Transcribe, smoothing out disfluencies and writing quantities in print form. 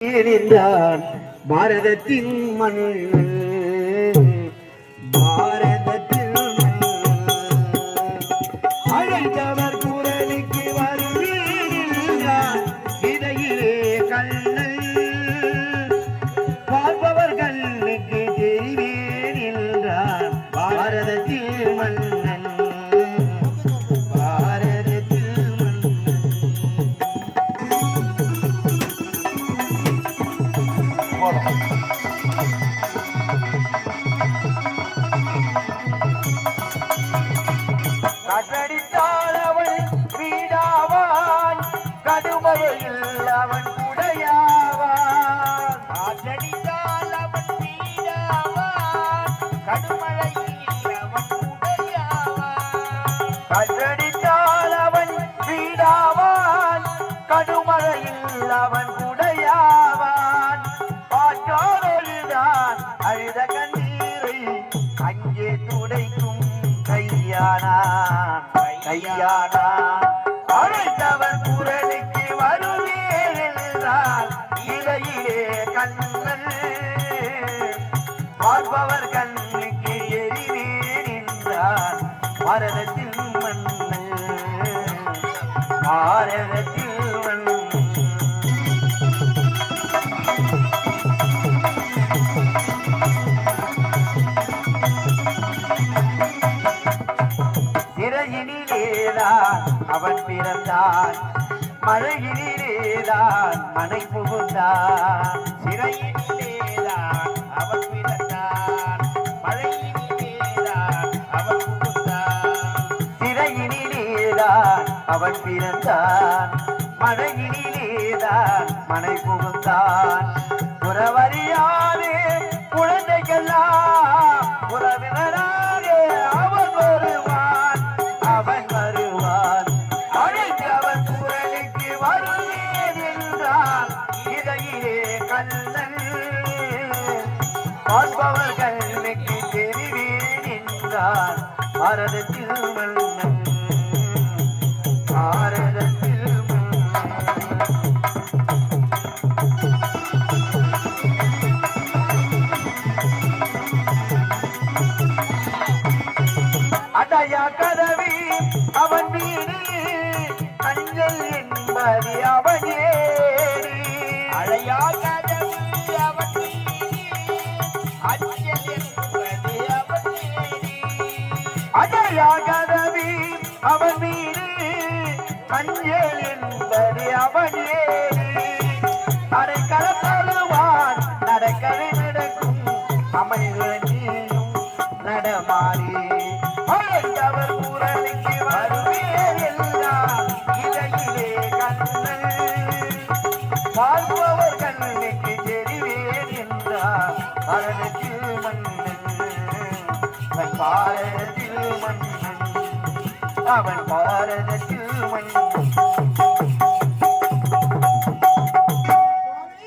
என்றான் பாரதத்தின் மன்னன் பாரதத்தில் அழைத்தவர் குரலுக்கு வருவீர்கள் இதையிலே கண்ணன் பார்ப்பவர்களுக்கு தெரிவேன் என்றான் பாரதத்தில் மன்னன் காற்றடித்தால் அவன் வீடாவான் கடுமையில் அவன் உடையாவான் காற்றடித்தால் அவன் வீடாவான் கடுமழையில் அவன் உடையாவான் காற்றடித்தால் அவன் வீடாவான் கடுமழையில் அவன் உடையாவான் பாற்றோருதான் அழுத கண்ணீரை அங்கே துடைக்கும் கையானா அழைத்தவர் குரலுக்கு வருவேன் என்றால் இடையிலே கண்ணன் பார்ப்பவர் கண்ணுக்கு எரிவேன் என்றார் பாரதத்தில் மன்னன் பாரதத்தில் மன்னன் சிறையினிலேதான் அவன் பிறந்தான் மழையினிலேதான் மனை புகுந்தான் சிறையினிலேதான் அவன் பிறந்தான் மழையினிலேதான் அவன் புகுந்தான் சிறையினிலேதான் அவன் பிறந்தான் மழையினிலேதான் மனை புகுந்தான் புறவறியாதே குழந்தைகள்லாம் உறவினராக அவன் வருவான் அவன் வருவான் அழைத்தவன் குரலுக்கு வருவேன் என்றான் இதையிலே கண்ணன் பார்ப்பவர் கண்ணுக்கு தெரிவேன் என்றான் பாரதத்தில் மன்னன் பாரதத்தில் அடையா கதவி அவன் வீடு அஞ்சல் என்பது அவன் ஏறி அழையா கதவி அவன் வீடு அஞ்சல் என்பது அவன் ஏறி அடையா கதவி அவன் வீடு அஞ்சல் என்பது அவன் ஏறி அடைக்கல தருவான் நடக்கவே நடக்கும் அமைதியும் நடமாறி அழைத்தவர் குரலுக்கு வருவேன் என்றான் இதையிலே கண்ணன் பார்ப்பவர் கண்ணுக்கு தெரிவேன் என்றான் பாரதத்தில் மன்னன் பாரதத்தில் மன்னன் அவன் பாரதத்தில் மன்னன்